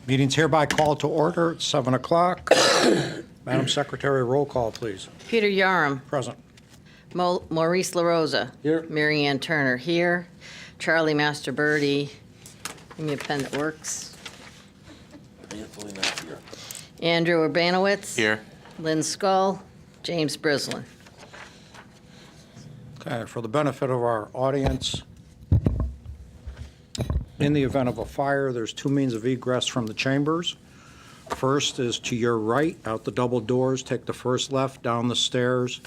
Meeting's hereby called to order at 7 o'clock. Madam Secretary, roll call, please. Peter Yarum. Present. Maurice LaRosa. Here. Mary Ann Turner here. Charlie Masterbirdy. Give me a pen that works. Anthony not here. Andrew Urbanowitz. Here. Lynn Skull. James Brislin. Okay, for the benefit of our audience, in the event of a fire, there's two means of egress from the chambers. First is to your right, out the double doors, take the first left, down the stairs,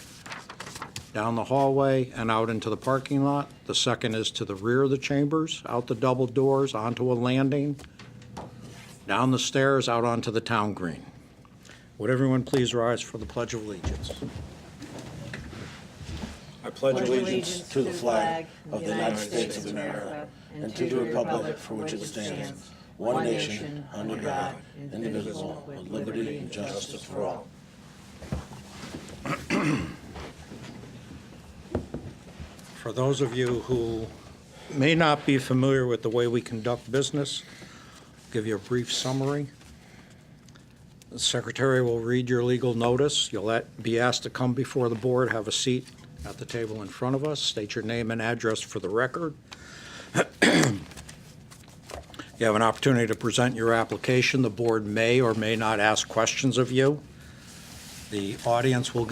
down the hallway, and out into the parking lot. The second is to the rear of the chambers, out the double doors, onto a landing, down the stairs, out onto the town green. Would everyone please rise for the Pledge of Allegiance? I pledge Allegiance to the flag of the United States of America and to the republic for which it stands, one nation, under God, indivisible, with liberty and justice for all. For those of you who may not be familiar with the way we conduct business, I'll give you a brief summary. The Secretary will read your legal notice. You'll be asked to come before the board, have a seat at the table in front of us, state your name and address for the record. You have an opportunity to present your application. The board may or may not ask questions of you. The audience will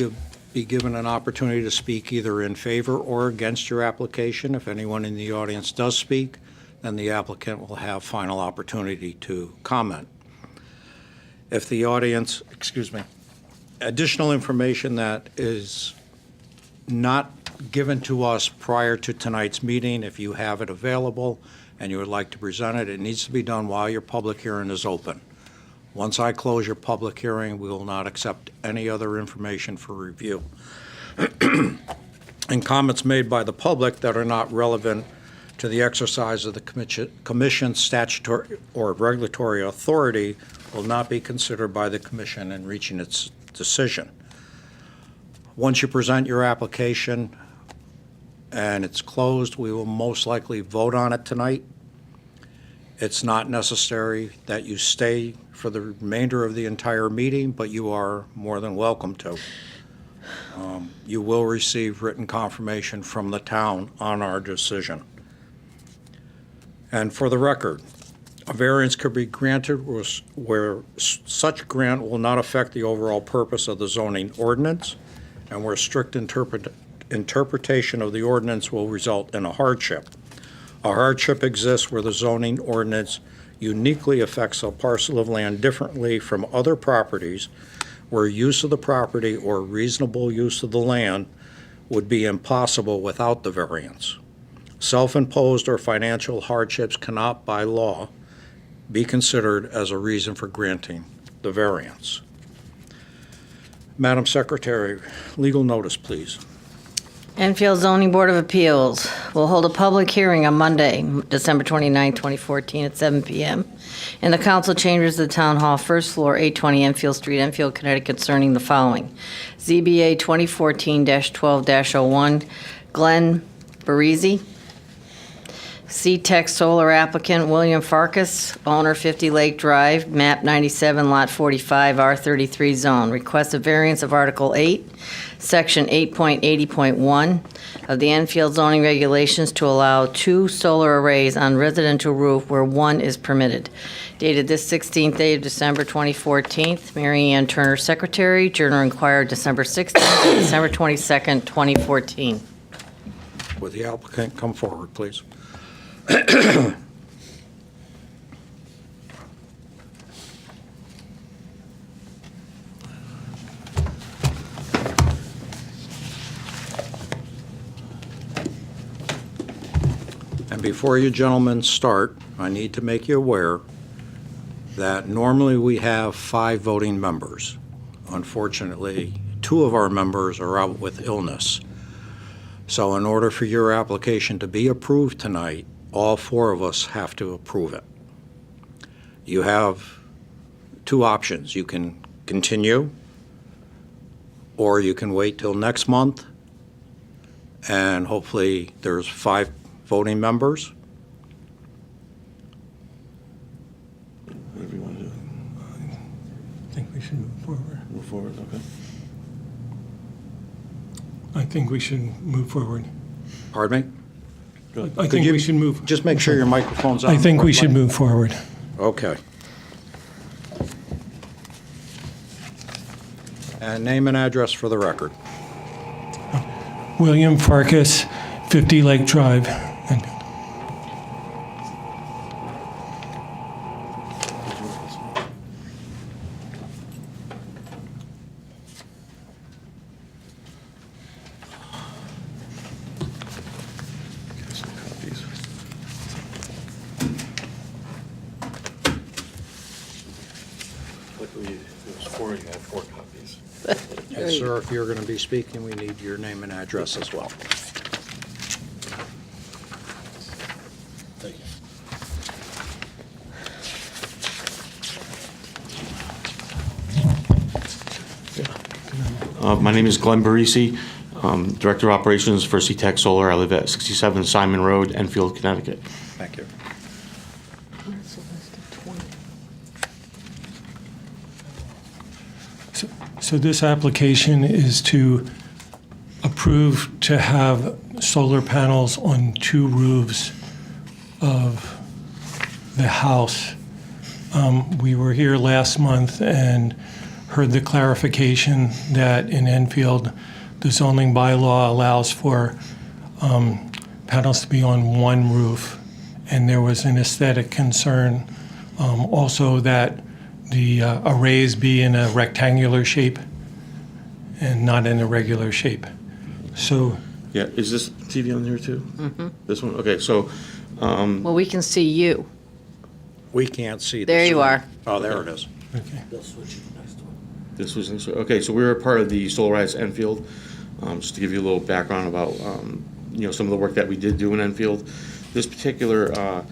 be given an opportunity to speak either in favor or against your application. If anyone in the audience does speak, then the applicant will have final opportunity to comment. If the audience, additional information that is not given to us prior to tonight's meeting, if you have it available and you would like to present it, it needs to be done while your public hearing is open. Once I close your public hearing, we will not accept any other information for review. And comments made by the public that are not relevant to the exercise of the Commission's statutory or regulatory authority will not be considered by the Commission in reaching its decision. Once you present your application and it's closed, we will most likely vote on it tonight. It's not necessary that you stay for the remainder of the entire meeting, but you are more than welcome to. You will receive written confirmation from the town on our decision. And for the record, a variance could be granted where such grant will not affect the overall purpose of the zoning ordinance, and where strict interpretation of the ordinance will result in a hardship. A hardship exists where the zoning ordinance uniquely affects a parcel of land differently from other properties, where use of the property or reasonable use of the land would be impossible without the variance. Self-imposed or financial hardships cannot, by law, be considered as a reason for granting the variance. Madam Secretary, legal notice, please. Enfield Zoning Board of Appeals will hold a public hearing on Monday, December 29, 2014, at 7 p.m. in the council chambers of the Town Hall, first floor, 820 Enfield Street, Enfield, Connecticut, concerning the following. ZBA 2014-12-01, Glenn Barizzi. C-Tech Solar applicant William Farkas, owner 50 Lake Drive, map 97, lot 45, R33 zone. Request a variance of Article 8, Section 8.80.1 of the Enfield zoning regulations to allow 2 solar arrays on residential roof where 1 is permitted. Dated this 16th day of December 2014. Mary Ann Turner, Secretary. Journal Enquirer, December 16th to December 22nd, 2014. Would the applicant come forward, please? And before you gentlemen start, I need to make you aware that normally we have 5 voting members. Unfortunately, 2 of our members are out with illness. So in order for your application to be approved tonight, all 4 of us have to approve it. You have 2 options. You can continue, or you can wait till next month, and hopefully there's 5 Voting members? Whatever you want to do. I think we should move forward. Move forward, okay. I think we should move forward. Pardon me? Good. I think you we should move. Just make sure your microphone's on. I think we should move forward. Okay. And name and address for the record. William Farkas, 50 Lake Drive. And Get some copies. Luckily, it was 4, you have 4 copies. And sir, if you're going to be speaking, we need your name and address as well. Thank you. My name is Glenn Barisi, Director of Operations for CTEC Solar. I live at 67 Simon Road, Enfield, Connecticut. Thank you. so this application is to approve to have solar panels on 2 roofs of the house. We were here last month and heard the clarification that in Enfield, the zoning bylaw allows for panels to be on 1 roof, and there was an aesthetic concern also that the arrays be in a rectangular shape and not in a regular shape. So Yeah, is this TV on here too? This one? Okay, so, Well, we can see you. We can't see. There this. you are. Oh, there it is. okay. They'll switch you next one. this was, okay, so we were a part of the Solarize Enfield. Just to give you a little background about, some of the work that we did do in Enfield. This particular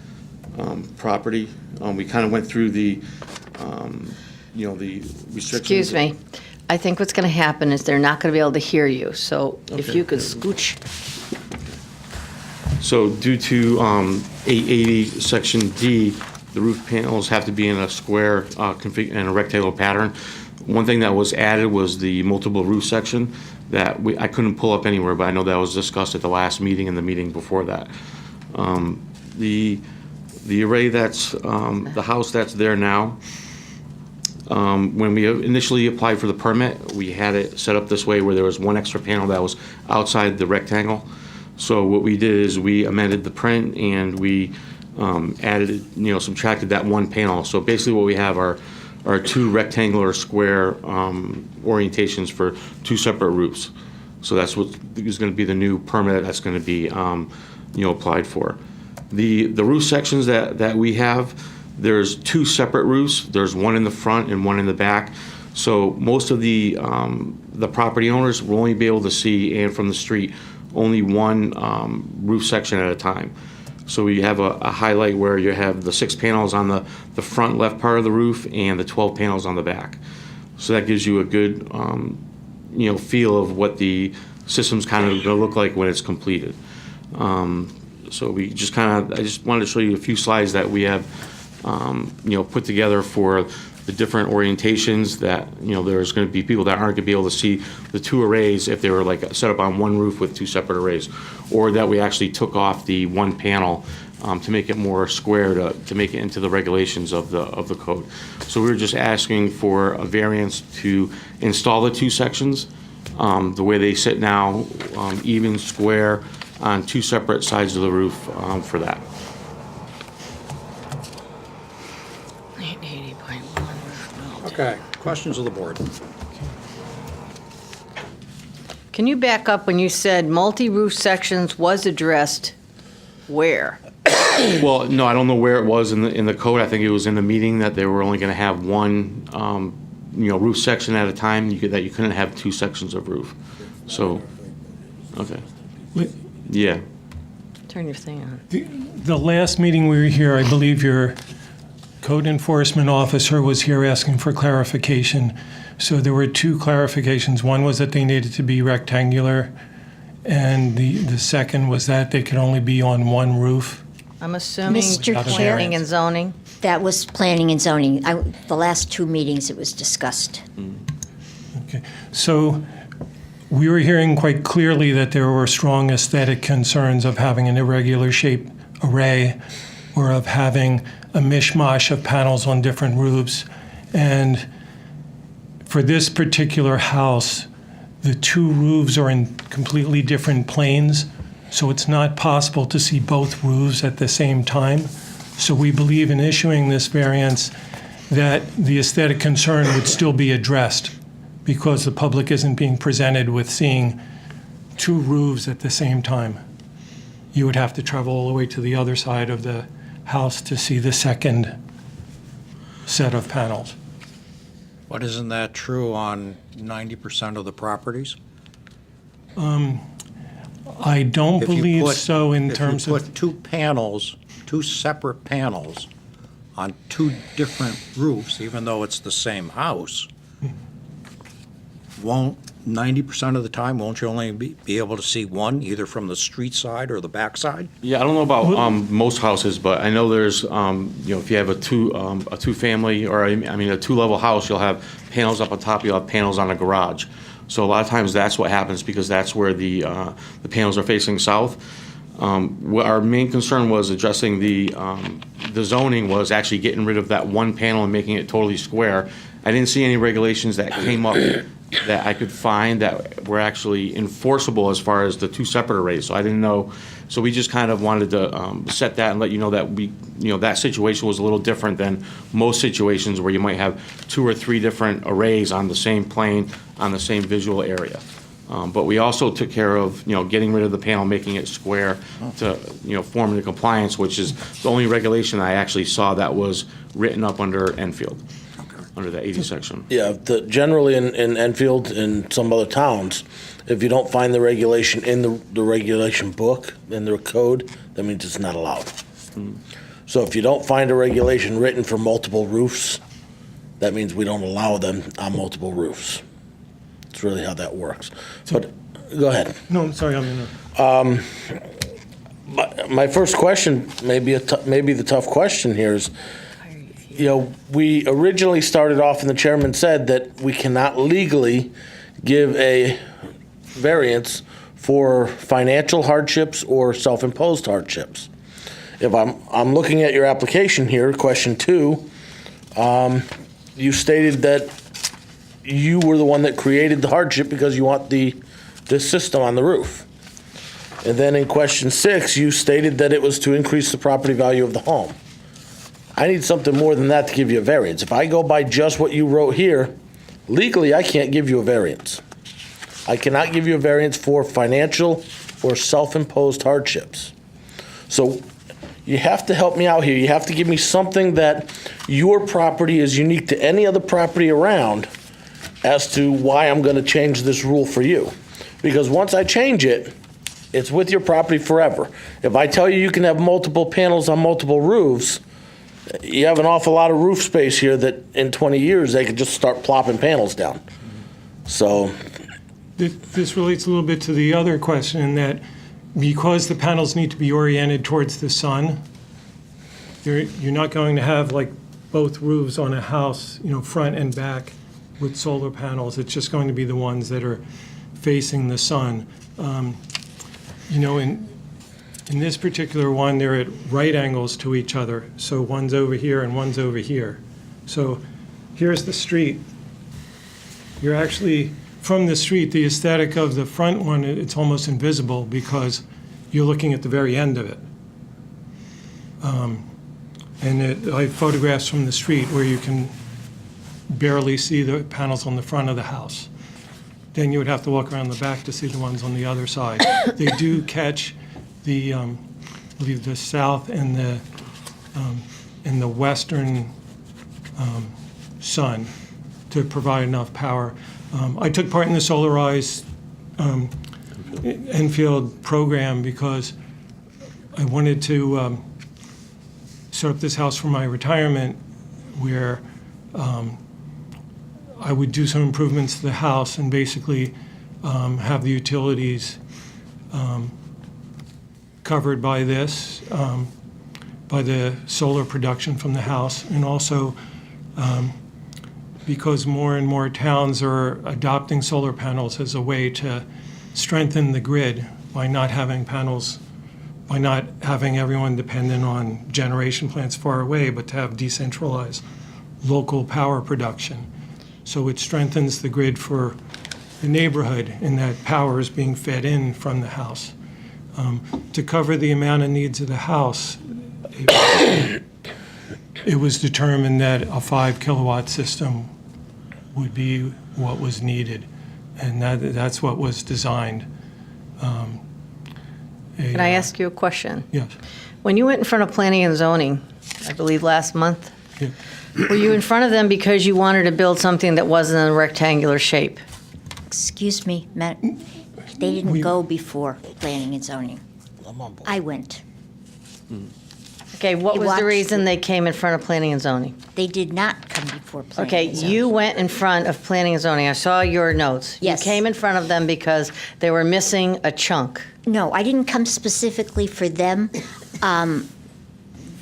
property, we kind of went through the, the restrictions. Excuse me. I think what's going to happen is they're not going to be able to hear you. So if Okay. you could scooch. So due to 880 Section D, the roof panels have to be in a square in a rectangular pattern. One thing that was added was the multiple roof section that I couldn't pull up anywhere, but I know that was discussed at the last meeting and the meeting before that. The array that's, the house that's there now, when we initially applied for the permit, we had it set up this way where there was 1 extra panel that was outside the rectangle. So what we did is we amended the print and we added, subtracted that 1 panel. So basically what we have are 2 rectangular square orientations for 2 separate roofs. So that's what is going to be the new permit that's going to be, applied for. The roof sections that we have, there's 2 separate roofs. There's 1 in the front and 1 in the back. So most of the property owners will only be able to see, and from the street, only 1 roof section at a time. So we have a highlight where you have the 6 panels on the front left part of the roof and the 12 panels on the back. So that gives you a good, feel of what the system's kind of going to look like when it's completed. So we just I just wanted to show you a few slides that we have, put together for the different orientations that, there's going to be people that aren't going to be able to see the 2 arrays if they were like set up on 1 roof with 2 separate arrays, or that we actually took off the 1 panel to make it more square to make it into the regulations of the code. So we were just asking for a variance to install the 2 sections the way they sit now, even square on 2 separate sides of the roof for that. 80.1. Okay, questions of the board? Can you back up when you said multi-roof sections was addressed where? Well, no, I don't know where it was in the code. I think it was in the meeting that they were only going to have 1, roof section at a time. That you couldn't have 2 sections of roof. So, okay, yeah. Turn your thing on. The last meeting we were here, I believe your code enforcement officer was here asking for clarification. So there were 2 clarifications. One was that they needed to be rectangular, and the second was that they could only be on one roof. I'm assuming Mr. Chair. planning and zoning. That was planning and zoning. The last two meetings it was discussed. Okay, so we were hearing quite clearly that there were strong aesthetic concerns of having an irregular shaped array or of having a mishmash of panels on different roofs. And for this particular house, the two roofs are in completely different planes, so it's not possible to see both roofs at the same time. So we believe in issuing this variance that the aesthetic concern would still be addressed because the public isn't being presented with seeing two roofs at the same time. You would have to travel all the way to the other side of the house to see the second set of panels. But isn't that true on 90% of the properties? I don't If you believe put- so in terms If you of, put two panels, two separate panels on two different roofs, even though it's the same house, won't, 90% of the time, won't you only be able to see one, either from the street side or the back side? Yeah, I don't know about most houses, but I know there's, if you have a two-family, or I mean, a two-level house, you'll have panels up on top, you'll have panels on a garage. So a lot of times that's what happens because that's where the panels are facing south. What our main concern was addressing the zoning was actually getting rid of that one panel and making it totally square. I didn't see any regulations that came up that I could find that were actually enforceable as far as the two separate arrays. So I didn't know. So we just kind of wanted to set that and let you know that that situation was a little different than most situations where you might have two or three different arrays on the same plane, on the same visual area. But we also took care of, getting rid of the panel, making it square to, form into compliance, which is the only regulation I actually saw that was written up under Enfield, under the 80 section. Yeah, generally in Enfield and some other towns, if you don't find the regulation in the regulation book, in the code, that means it's not allowed. So if you don't find a regulation written for multiple roofs, that means we don't allow them on multiple roofs. It's really how that works. But, go ahead. no, I'm sorry, I'm in My first question, maybe the tough question here is, we originally started off and the chairman said that we cannot legally give a variance for financial hardships or self-imposed hardships. If I'm looking at your application here, question 2, you stated that you were the one that created the hardship because you want this system on the roof. And then in question 6, you stated that it was to increase the property value of the home. I need something more than that to give you a variance. If I go by just what you wrote here, legally, I can't give you a variance. I cannot give you a variance for financial or self-imposed hardships. So you have to help me out here. You have to give me something that your property is unique to any other property around as to why I'm going to change this rule for you. Because once I change it, it's with your property forever. If I tell you can have multiple panels on multiple roofs, you have an awful lot of roof space here that in 20 years they could just start plopping panels down. So, This relates a little bit to the other question in that because the panels need to be oriented towards the sun, you're not going to have like both roofs on a house, front and back with solar panels. It's just going to be the ones that are facing the sun. In this particular one, they're at right angles to each other. So one's over here and one's over here. So here's the street. You're actually, from the street, the aesthetic of the front one, it's almost invisible because you're looking at the very end of it. I have photographs from the street where you can barely see the panels on the front of the house. Then you would have to walk around the back to see the ones on the other side. They do catch the, I believe the south and the western sun to provide enough power. I took part in the Solarize Enfield program because I wanted to set up this house for my retirement where I would do some improvements to the house and basically have the utilities covered by this, by the solar production from the house, and also because more and more towns are adopting solar panels as a way to strengthen the grid by not having panels, by not having everyone dependent on generation plants far away, but to have decentralized local power production. So it strengthens the grid for the neighborhood in that power is being fed in from the house. To cover the amount of needs of the house, it was determined that a 5 kilowatt system would be what was needed, and that's what was designed. Can I ask you a question? Yes. When you went in front of planning and zoning, I believe last month, Yeah. were you in front of them because you wanted to build something that wasn't in a rectangular shape? Excuse me, they didn't go before planning and zoning. I went. Okay, what You was the watched- reason they came in front of planning and zoning? They did not come before planning Okay, and zoning. you went in front of planning and zoning. I saw your notes. Yes. You came in front of them because they were missing a chunk. No, I didn't come specifically for them.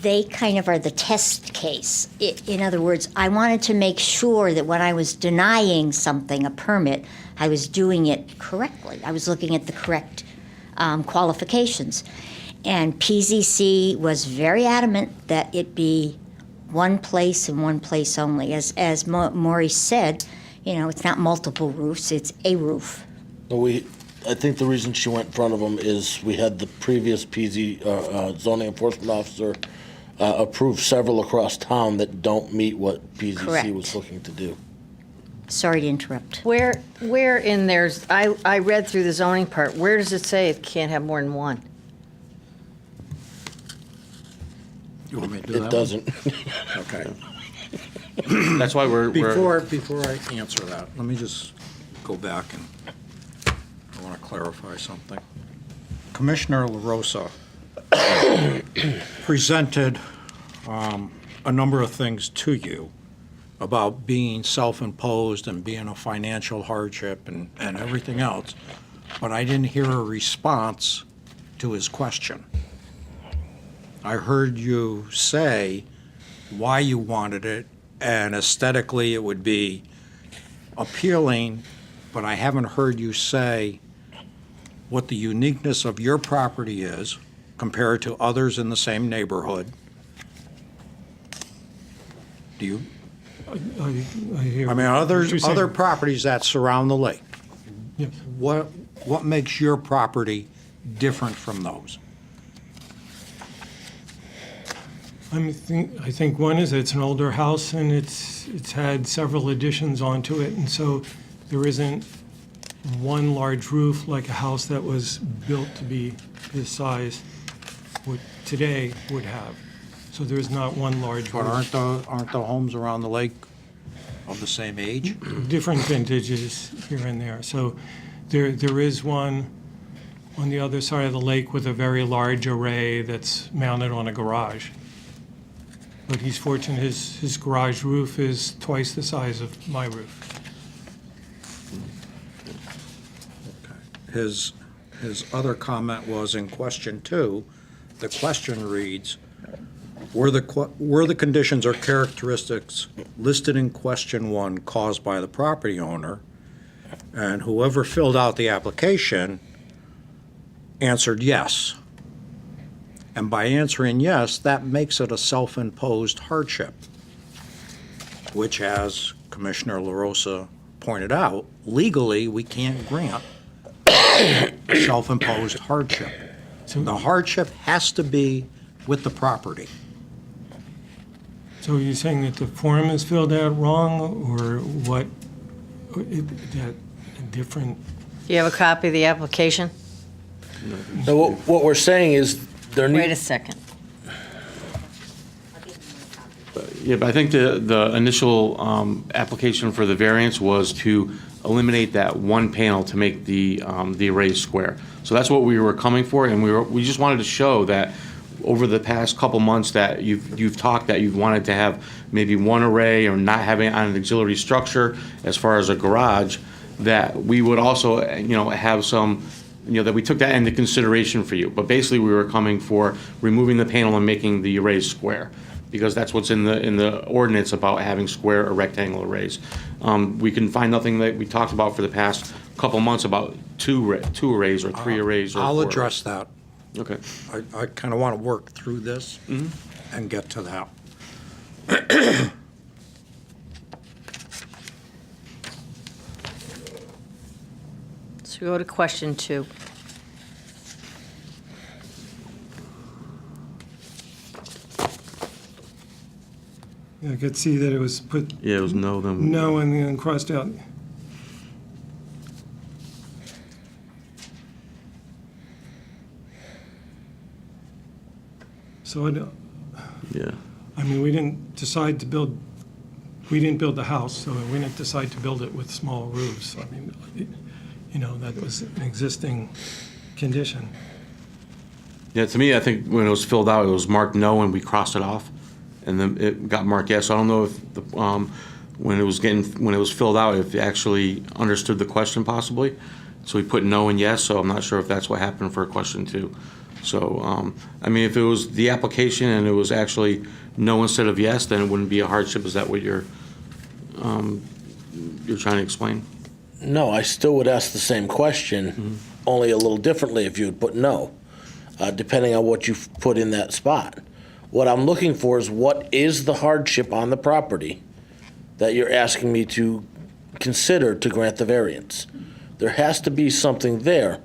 They kind of are the test case. In other words, I wanted to make sure that when I was denying something, a permit, I was doing it correctly. I was looking at the correct qualifications. And PZC was very adamant that it be one place and one place only. As Maurice said, it's not multiple roofs, it's a roof. I think the reason she went in front of them is we had the previous zoning enforcement officer approve several across town that don't meet what PZC was Correct. looking to do. Sorry to interrupt. Where in there's, I read through the zoning part, where does it say it can't have more than one? You want me to do that It one? doesn't. Okay. That's why we're. Before I answer that, let me just go back and I want to clarify something. Commissioner LaRosa presented a number of things to you about being self-imposed and being a financial hardship and everything else, but I didn't hear a response to his question. I heard you say why you wanted it, and aesthetically it would be appealing, but I haven't heard you say what the uniqueness of your property is compared to others in the same neighborhood. Do you? I hear I mean, what you're saying. other properties that surround the lake, Yes. what makes your property different from those? I think one is it's an older house and it's had several additions onto it, and so there isn't one large roof like a house that was built to be this size would today would have. So there's not one large But roof. aren't the homes around the lake of the same age? Different vintages here and there. So there is one on the other side of the lake with a very large array that's mounted on a garage. But he's fortunate his garage roof is twice the size of my roof. His other comment was in question 2. The question reads, were the conditions or characteristics listed in question 1 caused by the property owner? And whoever filled out the application answered yes. And by answering yes, that makes it a self-imposed hardship, which, as Commissioner LaRosa pointed out, legally, we can't grant self-imposed hardship. So, The hardship has to be with the property. so you're saying that the form is filled out wrong, or what? That different? Do you have a copy of the application? So what we're saying is there Wait a needs, second. Yeah, but I think the initial application for the variance was to eliminate that one panel to make the array square. So that's what we were coming for, and we just wanted to show that over the past couple months that you've talked that you've wanted to have maybe one array or not having it on an auxiliary structure as far as a garage, that we would also, have some that we took that into consideration for you. But basically, we were coming for removing the panel and making the arrays square, because that's what's in the ordinance about having square or rectangle arrays. We can find nothing that we talked about for the past couple months about two arrays or three arrays or I'll four address that. arrays. Okay. I kind of want to work through this and get to that. So we go to question 2. I could see that it was put Yeah, it was no, then. no and then crossed out. So Yeah. I mean, we didn't build the house, so we didn't decide to build it with small roofs. I mean, that was an existing condition. Yeah, to me, I think when it was filled out, it was marked no, and we crossed it off, and then it got marked yes. I don't know if when it was filled out, if it actually understood the question possibly. So we put no and yes. So I'm not sure if that's what happened for question 2. So I mean, if it was the application and it was actually no instead of yes, then it wouldn't be a hardship. Is that what you're trying to explain? No, I still would ask the same question, only a little differently if you would put no, depending on what you put in that spot. What I'm looking for is what is the hardship on the property that you're asking me to consider to grant the variance? There has to be something there.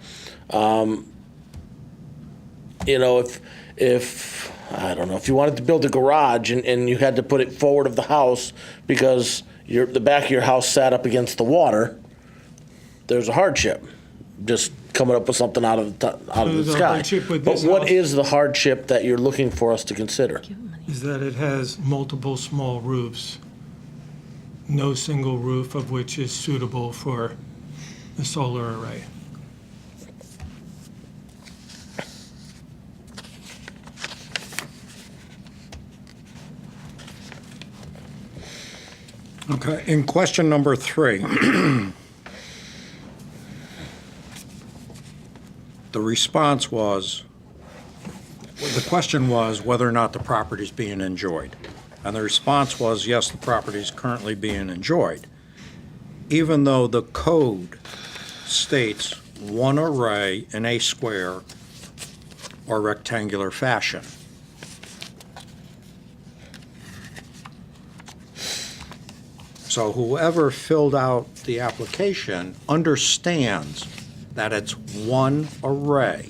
If I don't know, if you wanted to build a garage and you had to put it forward of the house because the back of your house sat up against the water, there's a hardship. Just coming up with something out of the There's a sky. hardship with But this what house. is the hardship that you're looking for us to consider? Is that it has multiple small roofs, no single roof of which is suitable for a solar array. Okay, in question number 3, the response was, the question was whether or not the property is being enjoyed. And the response was, yes, the property is currently being enjoyed, even though the code states one array in a square or rectangular fashion. So whoever filled out the application understands that it's one array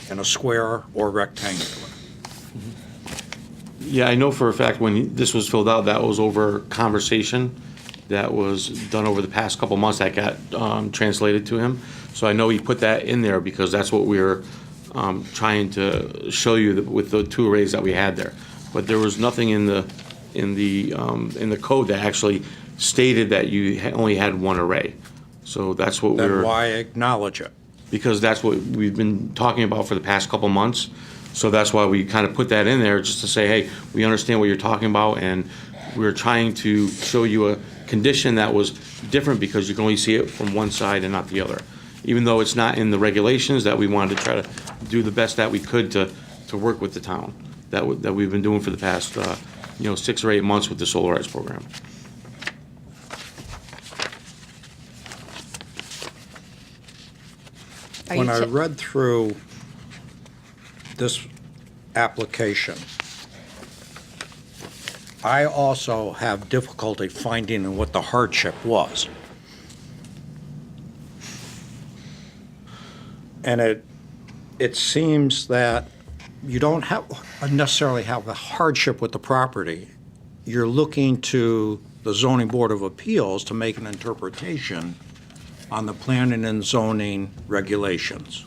in a square or rectangular. Yeah, I know for a fact when this was filled out, that was over conversation that was done over the past couple months that got translated to him. So I know he put that in there because that's what we were trying to show you with the 2 arrays that we had there. But there was nothing in the code that actually stated that you only had one array. So that's what Then we're, why acknowledge it? because that's what we've been talking about for the past couple months. So that's why we kind of put that in there, just to say, hey, we understand what you're talking about, and we're trying to show you a condition that was different because you can only see it from one side and not the other. Even though it's not in the regulations, that we wanted to try to do the best that we could to work with the town, that we've been doing for the past 6 or 8 months with the Solarize program. Are When you I ta- read through this application, I also have difficulty finding what the hardship was. And it seems that you don't necessarily have a hardship with the property. You're looking to the Zoning Board of Appeals to make an interpretation on the planning and zoning regulations.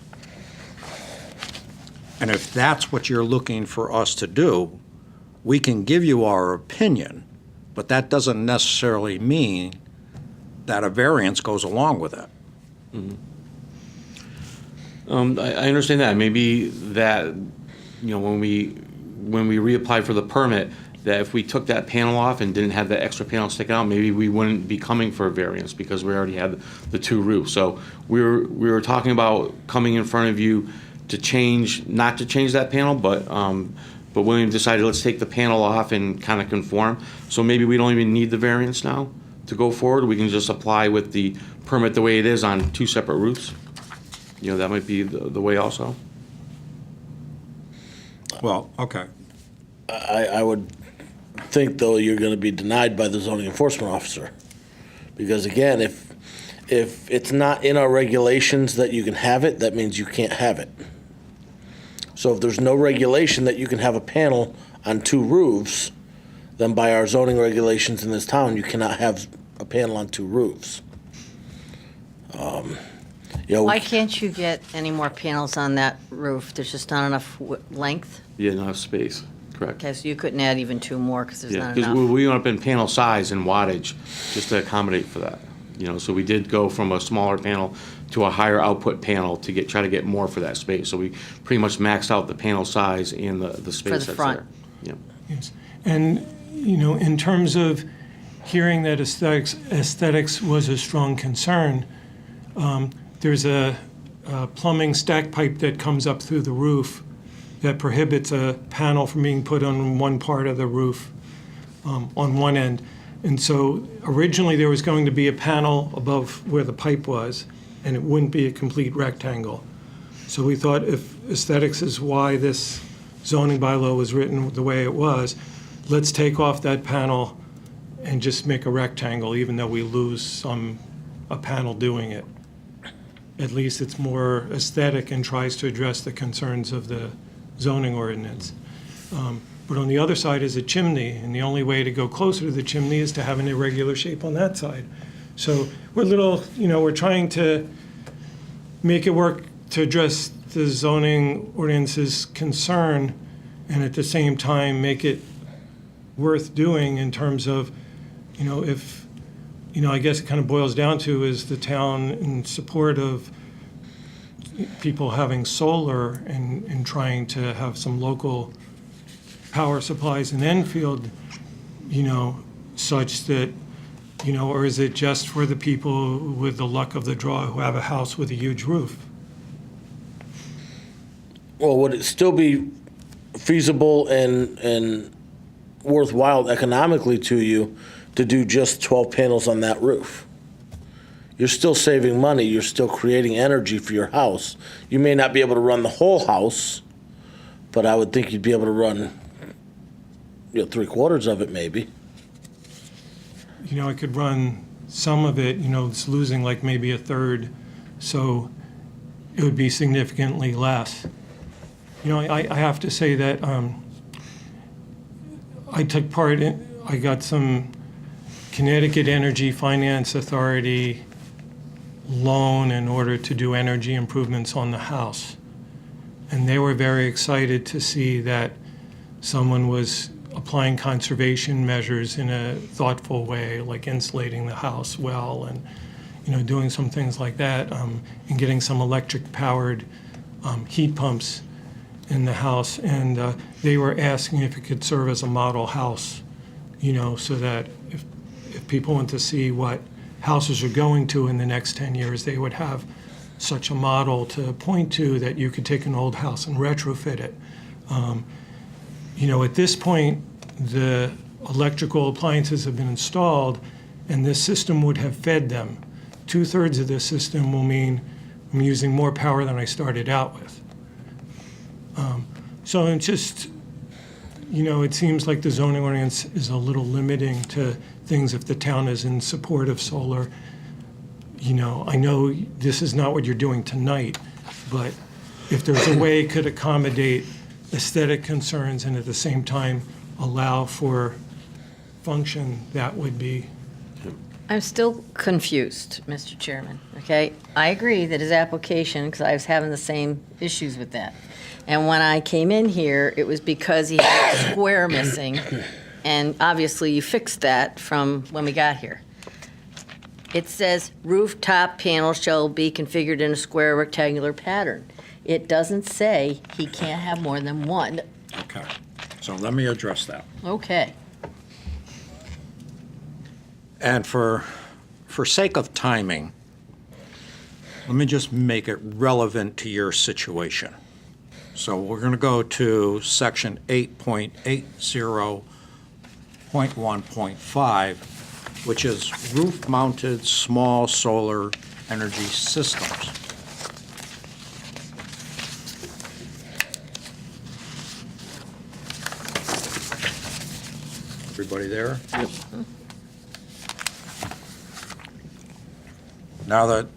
And if that's what you're looking for us to do, we can give you our opinion, but that doesn't necessarily mean that a variance goes along with it. I understand that. Maybe that, when we reapplied for the permit, that if we took that panel off and didn't have that extra panel sticking out, maybe we wouldn't be coming for a variance because we already had the two roofs. So we were talking about coming in front of you to change, not to change that panel, but William decided, let's take the panel off and kind of conform. So maybe we don't even need the variance now to go forward. We can just apply with the permit the way it is on two separate roofs. You know, that might be the way also. Well, okay. I would think, though, you're going to be denied by the zoning enforcement officer. Because again, if it's not in our regulations that you can have it, that means you can't have it. So if there's no regulation that you can have a panel on two roofs, then by our zoning regulations in this town, you cannot have a panel on two roofs. You know, Why can't you get any more panels on that roof? There's just not enough length? Yeah, not enough space, correct. Okay, so you couldn't add even two more because there's Yeah, not because enough. we went up in panel size and wattage just to accommodate for that. You know, so we did go from a smaller panel to a higher output panel to try to get more for that space. So we pretty much maxed out the panel size and the space that's front. there. Yeah. Yes. And, you know, in terms of hearing that aesthetics was a strong concern, there's a plumbing stack pipe that comes up through the roof that prohibits a panel from being put on one part of the roof on one end. And so originally there was going to be a panel above where the pipe was, and it wouldn't be a complete rectangle. So we thought if aesthetics is why this zoning bylaw was written the way it was, let's take off that panel and just make a rectangle, even though we lose a panel doing it. At least it's more aesthetic and tries to address the concerns of the zoning ordinance. But on the other side is a chimney, and the only way to go closer to the chimney is to have an irregular shape on that side. So we're trying to make it work to address the zoning ordinance's concern, and at the same time make it worth doing in terms of, if, I guess it kind of boils down to is the town in support of people having solar and trying to have some local power supplies in Enfield, such that, or is it just for the people with the luck of the draw who have a house with a huge roof? well, would it still be feasible and worthwhile economically to you to do just 12 panels on that roof? You're still saving money. You're still creating energy for your house. You may not be able to run the whole house, but I would think you'd be able to run, 3/4 of it maybe. I could run some of it, it's losing like maybe a third, so it would be significantly less. I have to say that I took part in, I got some Connecticut Energy Finance Authority loan in order to do energy improvements on the house. And they were very excited to see that someone was applying conservation measures in a thoughtful way, like insulating the house well and, doing some things like that, and getting some electric-powered heat pumps in the house. And they were asking if it could serve as a model house, so that if people want to see what houses are going to in the next 10 years, they would have such a model to point to that you could take an old house and retrofit it. At this point, the electrical appliances have been installed, and this system would have fed them. 2/3 of this system will mean I'm using more power than I started out with. So it's just, it seems like the zoning ordinance is a little limiting to things if the town is in support of solar. I know this is not what you're doing tonight, but if there's a way it could accommodate aesthetic concerns and at the same time allow for function, that would be. I'm still confused, Mr. Chairman, okay? I agree that his application, because I was having the same issues with that. And when I came in here, it was because he had a square missing, and obviously you fixed that from when we got here. It says rooftop panels shall be configured in a square rectangular pattern. It doesn't say he can't have more than one. Okay. So let me address that. Okay. And for sake of timing, let me just make it relevant to your situation. So we're going to go to section 8.80.1.5, which is roof-mounted small solar energy systems. Everybody there? Yep. Now, the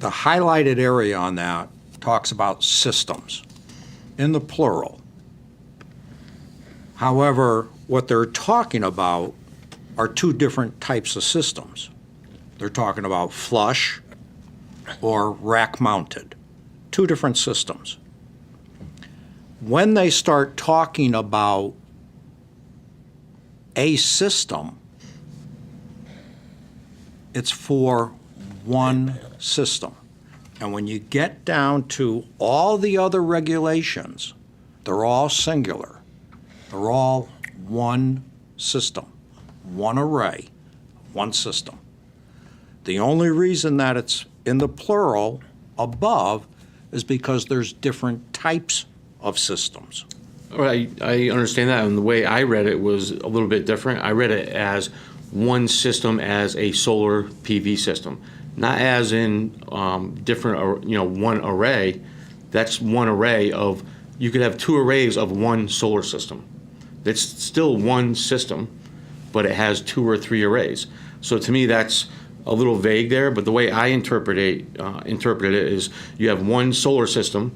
highlighted area on that talks about systems, in the plural. However, what they're talking about are two different types of systems. They're talking about flush or rack-mounted, two different systems. When they start talking about a system, it's for one system. And when you get down to all the other regulations, they're all singular. They're all one system, one array, one system. The only reason that it's in the plural above is because there's different types of systems. All right, I understand that, and the way I read it was a little bit different. I read it as one system as a solar PV system, not as in different, one array. That's one array of, you could have two arrays of one solar system. It's still one system, but it has two or three arrays. So to me, that's a little vague there, but the way I interpret it is you have one solar system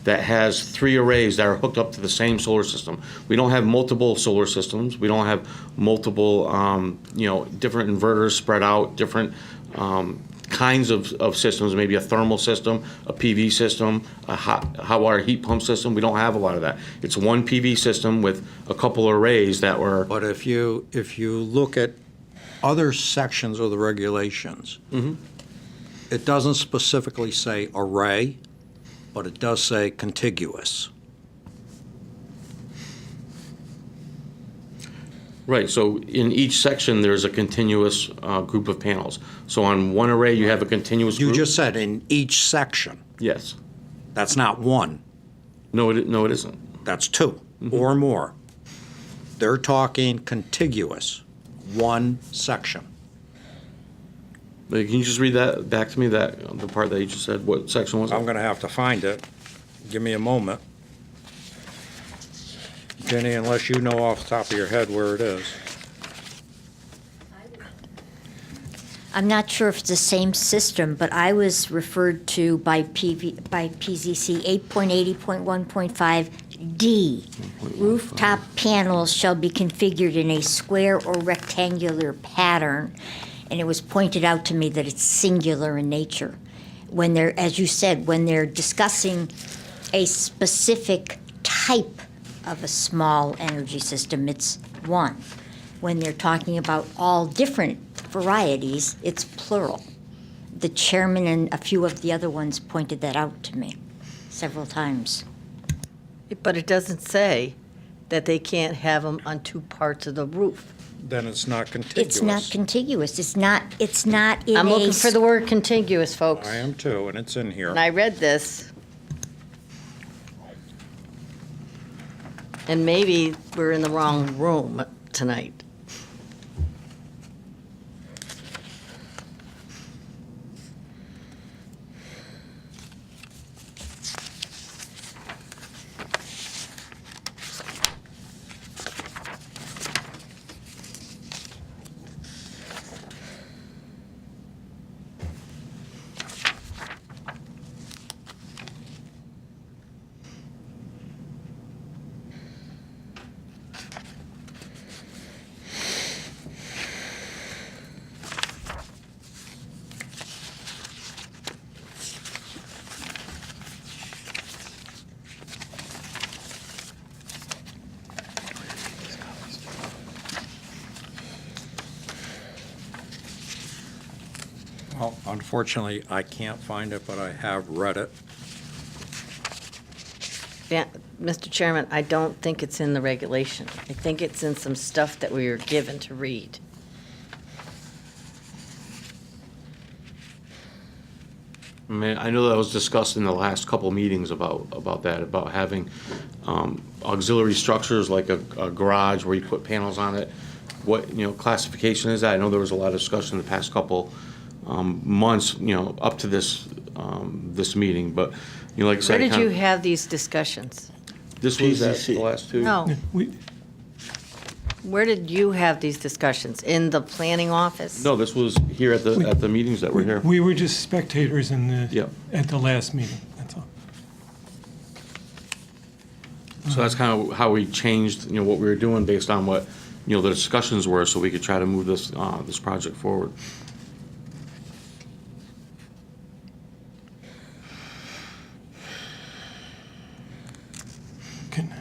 that has three arrays that are hooked up to the same solar system. We don't have multiple solar systems. We don't have multiple, different inverters spread out, different kinds of systems, maybe a thermal system, a PV system, a hot water heat pump system. We don't have a lot of that. It's one PV system with a couple arrays that were. But if you look at other sections of the regulations, it doesn't specifically say array, but it does say contiguous. Right, so in each section, there's a continuous group of panels. So on one array, you have a continuous You group? just said in each section. Yes. That's not one, No, it isn't. that's two or more. They're talking contiguous, one section. Can you just read that back to me, the part that you just said? What section was it? I'm going to have to find it. Give me a moment. Jenny, unless you know off the top of your head where it is. I'm not sure if it's the same system, but I was referred to by PZC 8.80.1.5D. Rooftop panels shall be configured in a square or rectangular pattern, and it was pointed out to me that it's singular in nature. When they're, as you said, when they're discussing a specific type of a small energy system, it's one. When they're talking about all different varieties, it's plural. The chairman and a few of the other ones pointed that out to me several times. But it doesn't say that they can't have them on two parts of the roof. Then it's not contiguous. It's not contiguous. It's not in I'm a looking for the word contiguous, folks. I am too, and it's in here. And I read this. And maybe we're in the wrong room tonight. Well, unfortunately, I can't find it, but I have read it. Yeah, Mr. Chairman, I don't think it's in the regulation. I think it's in some stuff that we were given to read. I mean, I know that was discussed in the last couple meetings about that, about having auxiliary structures like a garage where you put panels on it. What, classification is that? I know there was a lot of discussion in the past couple months, up to this meeting, but, like I said. Where did you have these discussions? This was at PZC. the last two? No, We, where did you have these discussions? In the planning office? No, this was here at the meetings that were here. we were just spectators Yep. at the last meeting, that's all. So that's kind of how we changed, what we were doing based on what, the discussions were, so we could try to move this project forward. Can-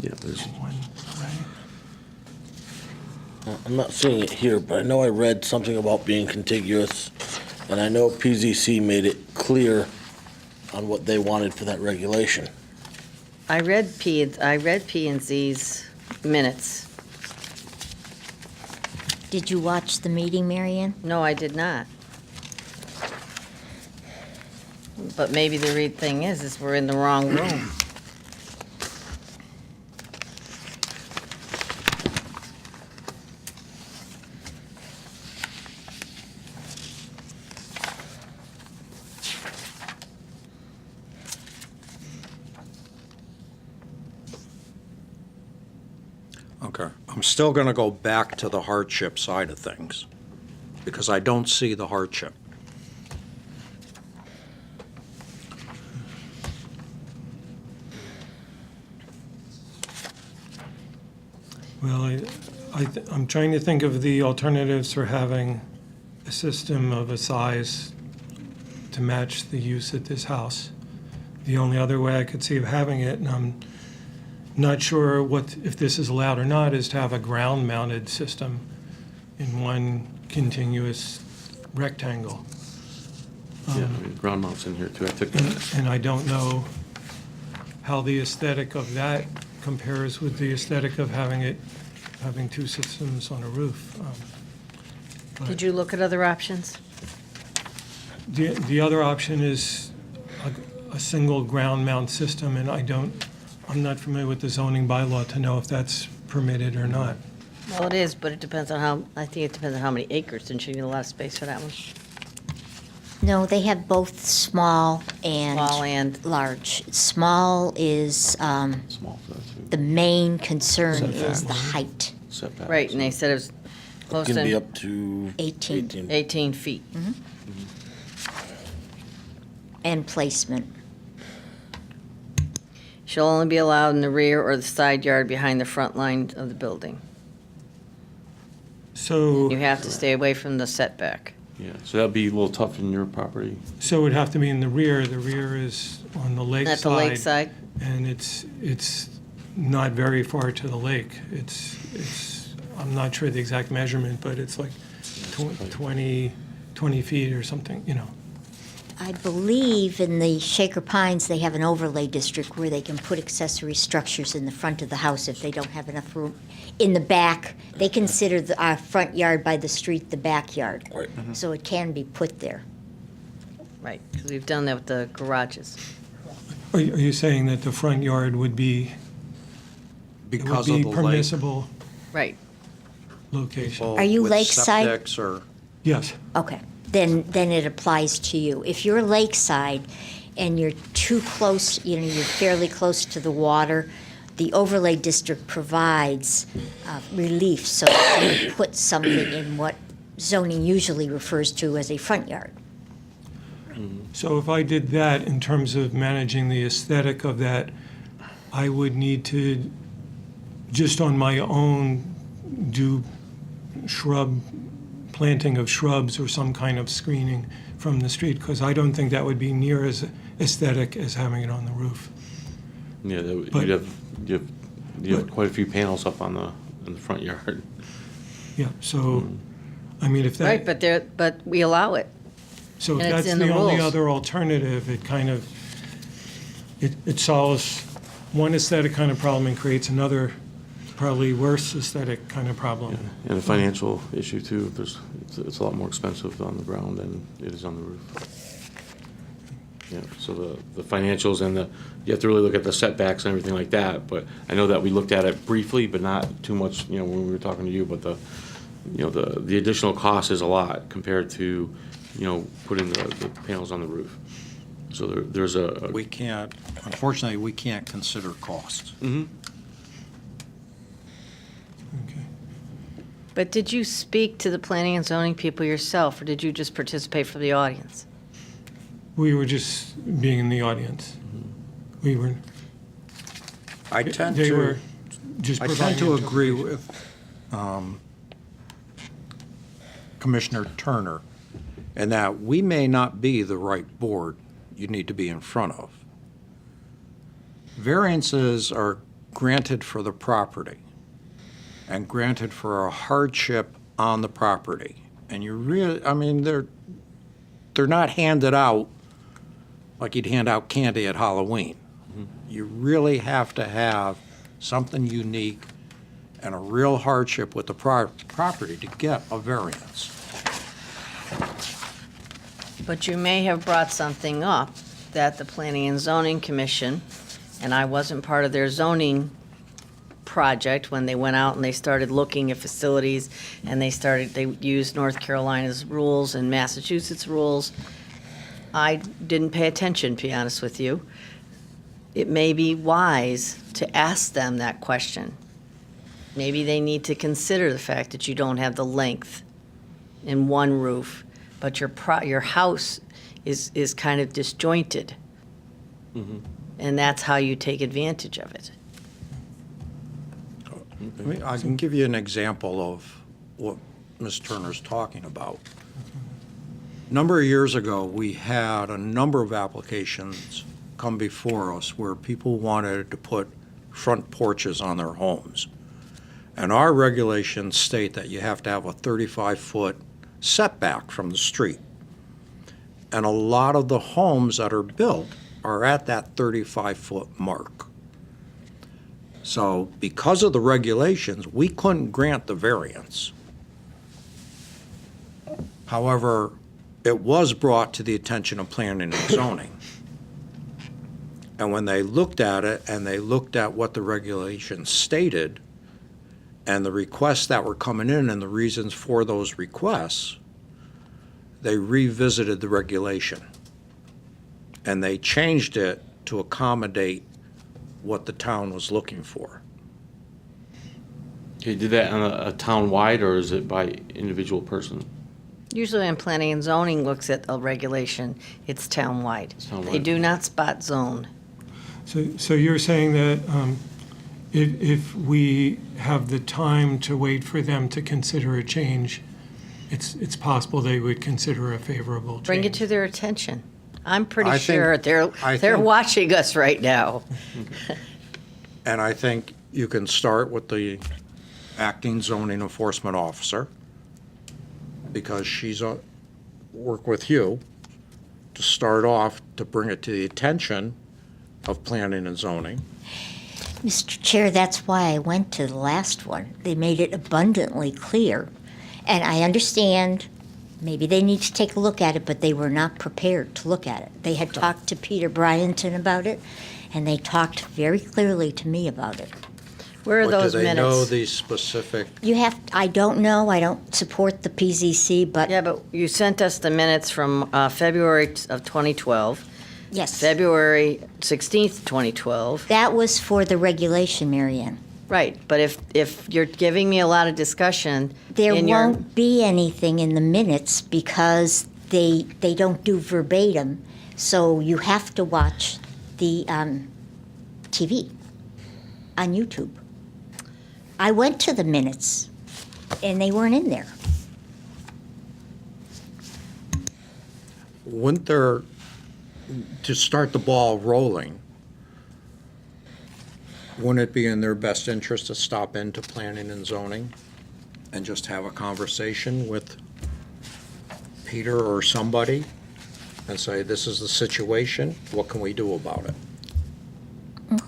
Yeah, there's, I'm not seeing it here, but I know I read something about being contiguous, and I know PZC made it clear on what they wanted for that regulation. I read P and Z's minutes. Did you watch the meeting, Marion? No, I did not. But maybe the real thing is we're in the wrong room. Okay. I'm still going to go back to the hardship side of things, because I don't see the hardship. Well, I'm trying to think of the alternatives for having a system of a size to match the use at this house. The only other way I could see of having it, and I'm not sure if this is allowed or not, is to have a ground-mounted system in one continuous rectangle. yeah, ground mounts in here too. I took that. And I don't know how the aesthetic of that compares with the aesthetic of having two systems on a roof. Did you look at other options? The other option is a single ground mount system, and I'm not familiar with the zoning bylaw to know if that's permitted or not. Well, it is, but it depends on I think it depends on how many acres, and you need a lot of space for that one. No, they have both small and Small and- large. Small is, Small for that too. the main concern is the Setback. height, Setbacks. Right, and they said it was close Can be to up to 18. 18 feet. and placement. Shall only be allowed in the rear or the side yard behind the front line of the building. So, You have to stay away from the setback. Yeah, so that'd be a little tough in your property. so it would have to be in the rear. The rear is on the lake side. At the lakeside? And it's not very far to the lake. I'm not sure the exact measurement, but it's like 20 feet or something, I believe in the Shaker Pines, they have an overlay district where they can put accessory structures in the front of the house if they don't have enough room. In the back, they consider our front yard by the street the backyard. Right. So it can be put there. Right, because we've done that with the garages. Are you saying that the front yard would be Because of the lake. permissible Right. location? People Are you with lakeside? septics or, Yes. Okay, then it applies to you. If you're lakeside and you're too close, you're fairly close to the water, the overlay district provides relief so that you put something in what zoning usually refers to as a front yard. So if I did that in terms of managing the aesthetic of that, I would need to, just on my own, do planting of shrubs or some kind of screening from the street, because I don't think that would be near as aesthetic as having it on the roof. Yeah, But- you have quite a few panels up on in the front yard. Yeah, so, I mean, if Right, that, but we allow it. so if and it's that's in the the only rules. other alternative, it kind of, it solves one aesthetic kind of problem and creates another probably worse aesthetic kind of problem. And a financial issue too, it's a lot more expensive on the ground than it is on the roof. Yeah, so the financials and you have to really look at the setbacks and everything like that, but I know that we looked at it briefly, but not too much, when we were talking to you, but the additional cost is a lot compared to, putting the panels on the roof. So there's a. We can't, unfortunately, we can't consider costs. Okay. But did you speak to the planning and zoning people yourself, or did you just participate for the audience? We were just being in the audience. We were, I tend they were to, just I providing. tend to agree interpretation. with Commissioner Turner in that we may not be the right board you need to be in front of. Variances are granted for the property and granted for a hardship on the property. And you really, I mean, they're not handed out like you'd hand out candy at Halloween. You really have to have something unique and a real hardship with the property to get a variance. But you may have brought something up that the Planning and Zoning Commission, and I wasn't part of their zoning project when they went out and they started looking at facilities, and they used North Carolina's rules and Massachusetts rules. I didn't pay attention, to be honest with you. It may be wise to ask them that question. Maybe they need to consider the fact that you don't have the length in one roof, but your house is kind of disjointed. And that's how you take advantage of it. I can give you an example of what Ms. Turner's talking about. A number of years ago, we had a number of applications come before us where people wanted to put front porches on their homes. And our regulations state that you have to have a 35-foot setback from the street. And a lot of the homes that are built are at that 35-foot mark. So because of the regulations, we couldn't grant the variance. However, it was brought to the attention of planning and zoning. And when they looked at it and they looked at what the regulations stated and the requests that were coming in and the reasons for those requests, they revisited the regulation. And they changed it to accommodate what the town was looking for. Okay, did that on a town-wide, or is it by individual person? Usually when Planning and Zoning looks at a regulation, it's townwide. They townwide. do not spot zone. So you're saying that if we have the time to wait for them to consider a change, it's possible they would consider a favorable change? Bring it to their attention. I'm pretty I think- sure I they're think- watching us right now. And I think you can start with the acting zoning enforcement officer, because she's work with you to start off to bring it to the attention of planning and zoning. Mr. Chair, that's why I went to the last one. They made it abundantly clear. And I understand, maybe they need to take a look at it, but they were not prepared to look at it. They had talked to Peter Bryanton about it, and they talked very clearly to me about it. Where are But those do they know minutes? the specific? I don't know, I don't support the PZC, but Yeah, but you sent us the minutes from February of 2012, yes. February 16th, 2012. That was for the regulation, Mary Ann. Right, but if you're giving me a lot of discussion There in your, won't be anything in the minutes because they don't do verbatim, so you have to watch the TV on YouTube. I went to the minutes, and they weren't in there. Wouldn't there, to start the ball rolling, wouldn't it be in their best interest to stop into planning and zoning and just have a conversation with Peter or somebody and say, this is the situation, what can we do about it?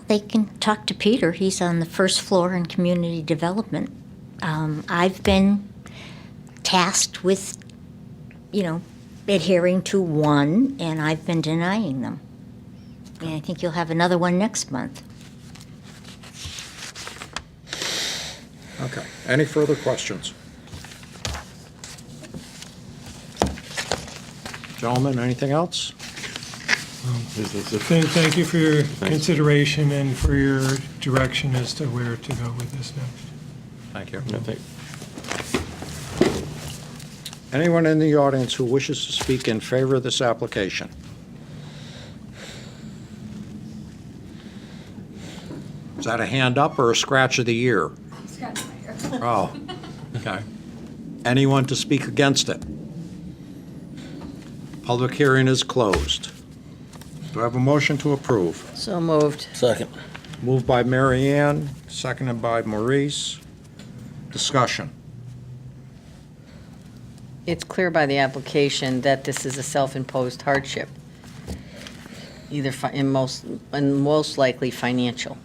They can talk to Peter. He's on the first floor in community development. I've been tasked with, adhering to one, and I've been denying them. And I think you'll have another one next month. Okay, any further questions? Gentlemen, anything else? Thank you for your consideration and for your direction as to where to go with this next. Thank you. I think Anyone in the audience who wishes to speak in favor of this application? Is that a hand up or a scratch of the ear? Scratch my ear. Oh, okay. Anyone to speak against it? Public hearing is closed. Do I have a motion to approve? So moved. Second. Moved by Mary Ann, seconded by Maurice. Discussion. It's clear by the application that this is a self-imposed hardship, either and most likely financial.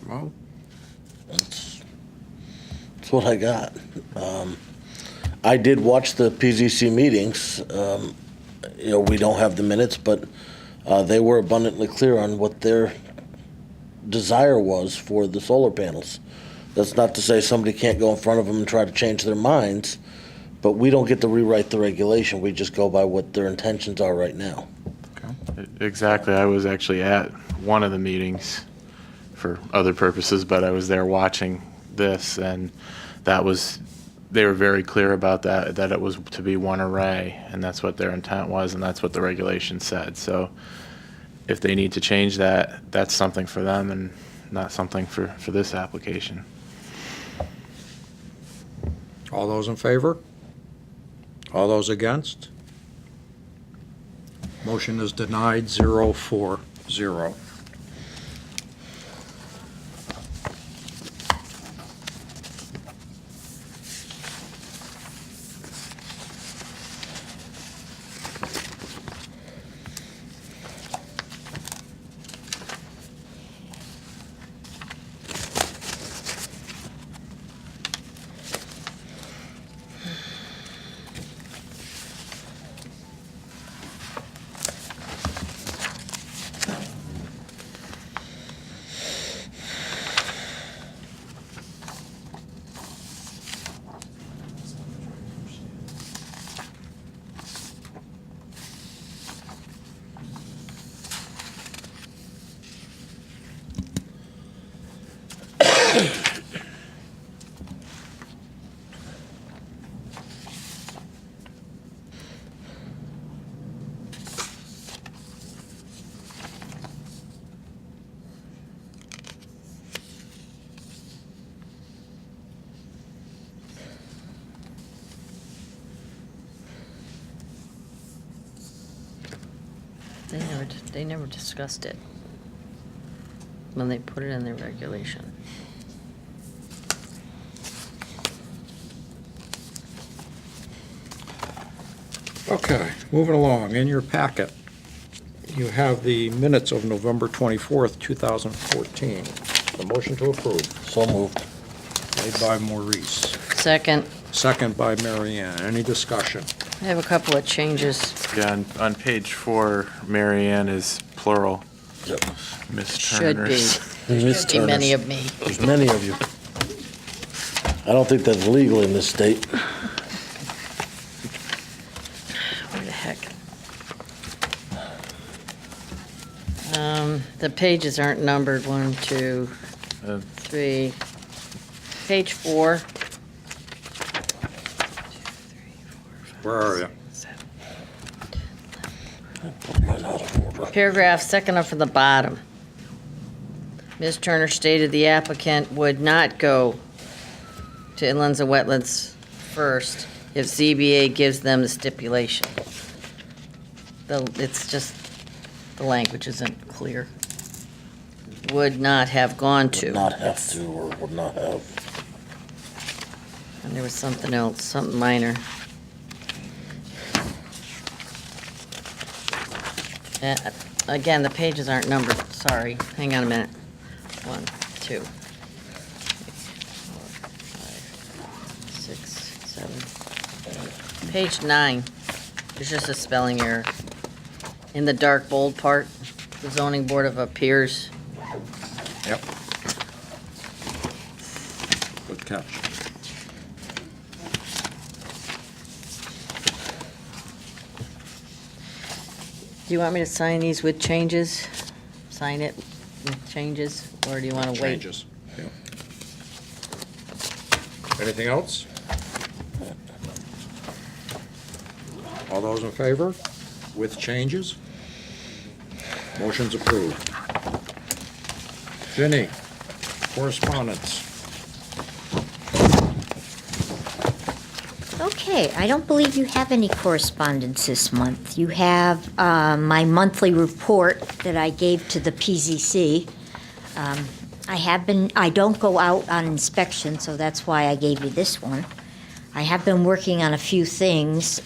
Well, That's what I got. I did watch the PZC meetings. We don't have the minutes, but they were abundantly clear on what their desire was for the solar panels. That's not to say somebody can't go in front of them and try to change their minds, but we don't get to rewrite the regulation. We just go by what their intentions are right now. Exactly. I was actually at one of the meetings for other purposes, but I was there watching this, and they were very clear about that it was to be one array, and that's what their intent was, and that's what the regulation said. So if they need to change that, that's something for them and not something for this application. all those in favor? All those against? Motion is denied, 0-4-0. They never discussed it when they put it in their regulation. Okay, moving along. In your packet, you have the minutes of November 24th, 2014. The motion to approve, So moved. made by Maurice, Second, second by Mary Ann. Any discussion? I have a couple of changes. Yeah, on page 4, Mary Ann is plural. Yep. Miss Should be. Turner's. Should be many of me. There's many of you. I don't think that's legal in this state. Where the heck? The pages aren't numbered, 1, 2, Uh, 3. Page 4. Where are you? Paragraph second up from the bottom. Ms. Turner stated the applicant would not go to inlands and wetlands first if ZBA gives them the stipulation. It's just, the language isn't clear. Would not have gone to. Not have to or would not have. And there was something else, something minor. Again, the pages aren't numbered, sorry. Hang on a minute. 1, 2, 3, 4, 5, 6, 7, 8. Page 9, there's just a spelling error. In the dark bold part, the zoning board of appeals. Yep. Good catch. Do you want me to sign these with changes? Sign it with changes, or do you want to wait? Changes. Yep. Anything else? All those in favor with changes? Motion's approved. Ginny, correspondence. Okay, I don't believe you have any correspondence this month. You have my monthly report that I gave to the PZC. I don't go out on inspection, so that's why I gave you this one. I have been working on a few things.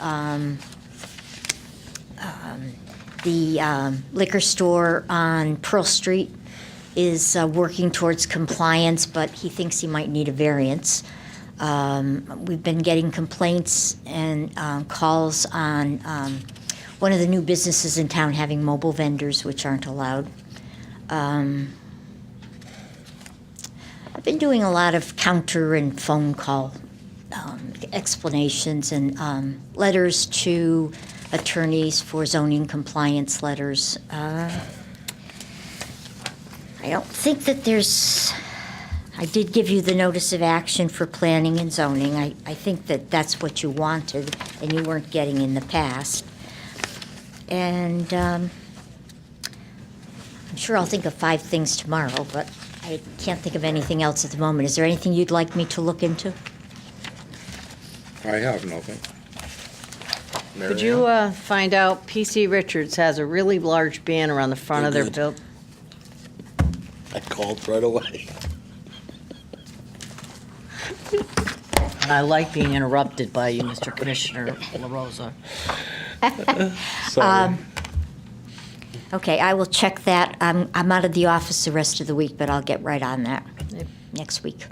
The liquor store on Pearl Street is working towards compliance, but he thinks he might need a variance. We've been getting complaints and calls on one of the new businesses in town having mobile vendors, which aren't allowed. I've been doing a lot of counter and phone call explanations and letters to attorneys for zoning compliance letters. I don't think that I did give you the notice of action for planning and zoning. I think that that's what you wanted and you weren't getting in the past. And I'm sure I'll think of 5 things tomorrow, but I can't think of anything else at the moment. Is there anything you'd like me to look into? I have nothing. Mary Could you Ann? find out, PC Richards has a really large banner on the front of their Good. building. I called right away. I like being interrupted by you, Mr. Commissioner LaRosa. Sorry. Okay, I will check that. I'm out of the office the rest of the week, but I'll get right on that Yep. next week.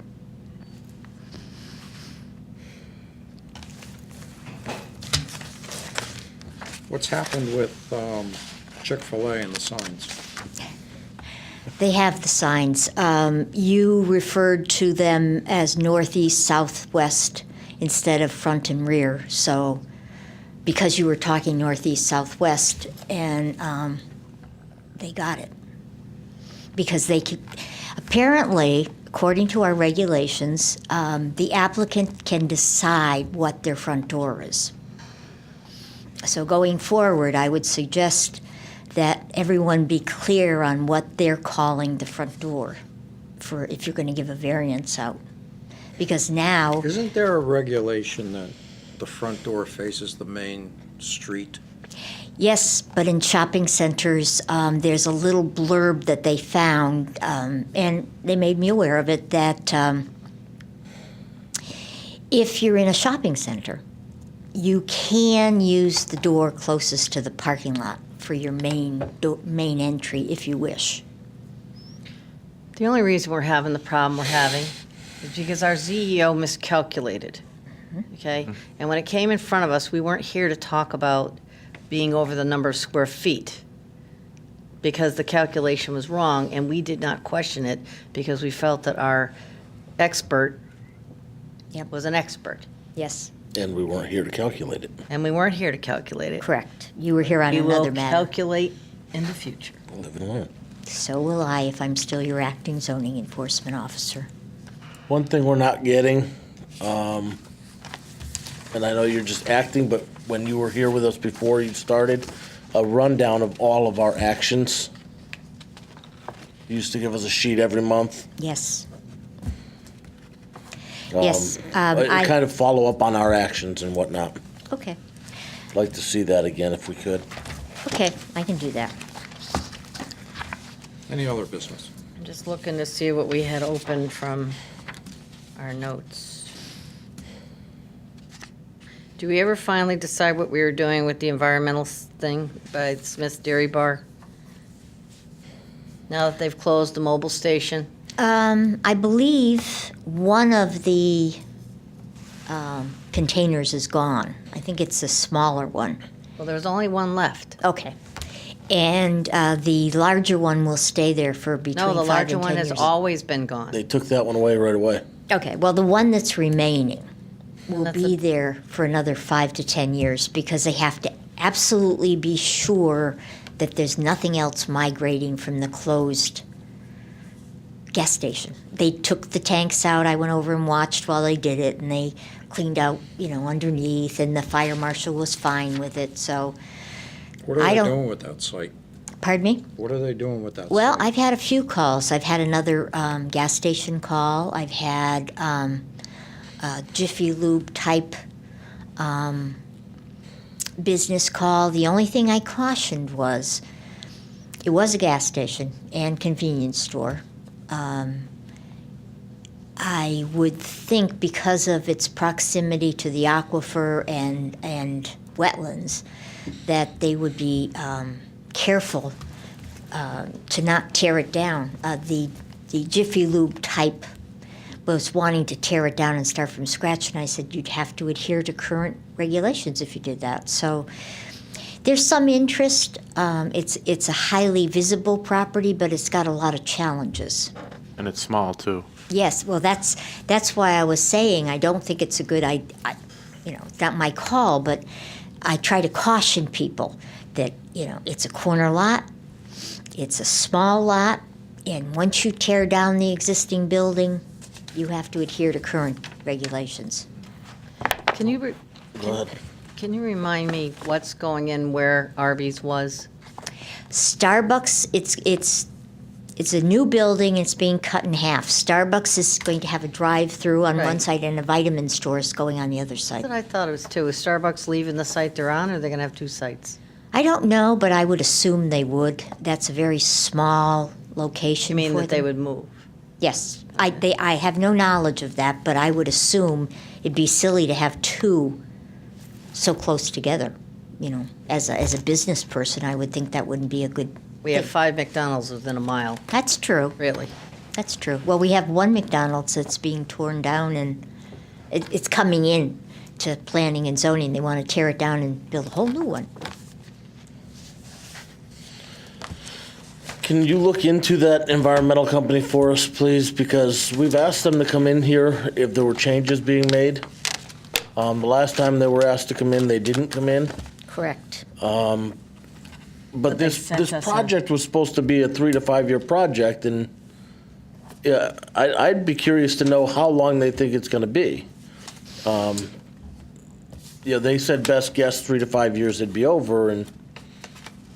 What's happened with Chick-fil-A and the signs? They have the signs. You referred to them as northeast, southwest instead of front and rear. So, because you were talking northeast, southwest, and they got it. Because they could, apparently, according to our regulations, the applicant can decide what their front door is. So going forward, I would suggest that everyone be clear on what they're calling the front door for if you're going to give a variance out. Because now, Isn't there a regulation that the front door faces the main street? yes, but in shopping centers, there's a little blurb that they found, and they made me aware of it, that if you're in a shopping center, you can use the door closest to the parking lot for your main entry if you wish. The only reason we're having the problem we're having is because our CEO miscalculated, okay? And when it came in front of us, we weren't here to talk about being over the number of square feet because the calculation was wrong, and we did not question it because we felt that our expert Yep. was an expert, Yes, And we weren't here to calculate it. and we weren't here to calculate it. correct. You were here on We will another matter. calculate in the future. Live and learn. So will I if I'm still your acting zoning enforcement officer. One thing we're not getting, and I know you're just acting, but when you were here with us before you started, a rundown of all of our actions. You used to give us a sheet every month. Yes. Yes, and kind of follow up on our actions and whatnot. Okay, I'd like to see that again if we could. okay, I can do that. Any other business? I'm just looking to see what we had open from our notes. Do we ever finally decide what we were doing with the environmental thing by Smith's Dairy Bar? Now that they've closed the mobile station? I believe one of the containers is gone. I think it's a smaller one. Well, there's only one left. Okay. And the larger one will stay there for between No, the 5 larger and 10 one has years. always been gone. They took that one away right away. Okay, well, the one that's remaining will that's be a- there for another 5 to 10 years because they have to absolutely be sure that there's nothing else migrating from the closed gas station. They took the tanks out. I went over and watched while they did it, and they cleaned out, underneath, and the fire marshal was fine with it. So, What are I they don't- doing with that site? pardon me? What are they doing with that Well, site? I've had a few calls. I've had another gas station call. I've had a Jiffy Lube type business call. The only thing I cautioned was it was a gas station and convenience store. I would think because of its proximity to the aquifer and wetlands that they would be careful to not tear it down. The Jiffy Lube type was wanting to tear it down and start from scratch, and I said you'd have to adhere to current regulations if you did that. So there's some interest. It's a highly visible property, but it's got a lot of challenges. And it's small, too. Yes, well, that's why I was saying I don't think it's a good idea. It's not my call, but I try to caution people that it's a corner lot, it's a small lot, and once you tear down the existing building, you have to adhere to current regulations. Can you, Go ahead. can you remind me what's going in where Arby's was? Starbucks, it's a new building. It's being cut in half. Starbucks is going to have a drive-through on one Right. side and a vitamin store is going on the other That's side. what I thought it was too. Is Starbucks leaving the site they're on, or are they gonna have two sites? I don't know, but I would assume they would. That's a very small location You mean for that they them. would move? Yes, I have no knowledge of that, but I would assume it'd be silly to have two so close together. As a business person, I would think that wouldn't be a good. We have thing. 5 McDonald's within a mile, That's true. really. That's true. Well, we have one McDonald's that's being torn down, and it's coming in to planning and zoning. They want to tear it down and build a whole new one. Can you look into that environmental company for us, please? Because we've asked them to come in here if there were changes being made. The last time they were asked to come in, they didn't come in. Correct. But they this sent us a- project was supposed to be a 3 to 5 year project, and yeah, I'd be curious to know how long they think it's going to be. They said best guess 3 to 5 years it'd be over, and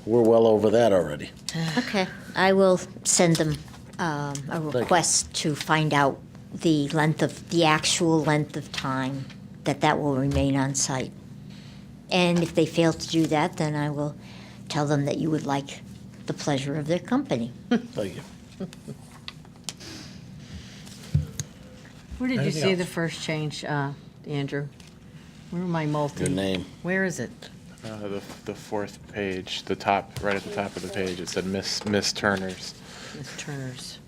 we're well over that already. Okay, I will send them a request to find out the actual length of time that will remain on site. And if they fail to do that, then I will tell them that you would like the pleasure of their company. Thank you. Where did you Anything see else? the first change, Andrew? Where am I multi? Your name. Where is it? The fourth page, right at the top of the page, it said Miss Turner's. Miss Turner's.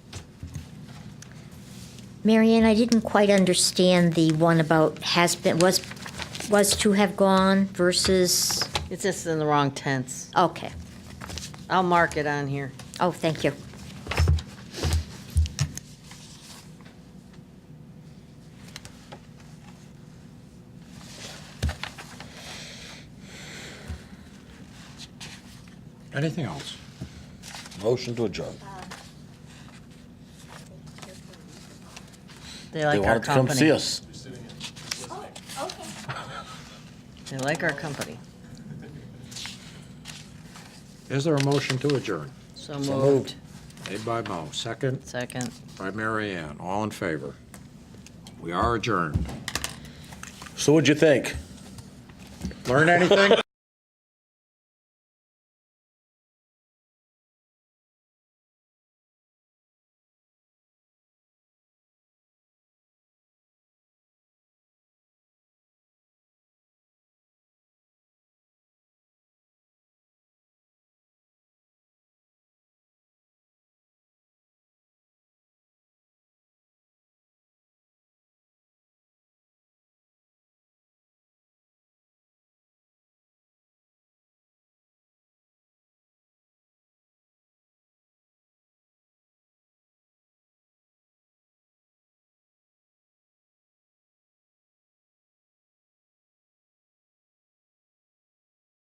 Marianne, I didn't quite understand the one about was to have gone versus, It's just in the wrong tense. okay. I'll mark it on here. Oh, thank you. Anything else? Motion to adjourn. They They like our wanted to come see company. us. They like our company. Is there a motion to adjourn? So So moved. Made by Mo, second Second. by Mary Ann. All in favor? We are adjourned. So what'd you think? Learn anything?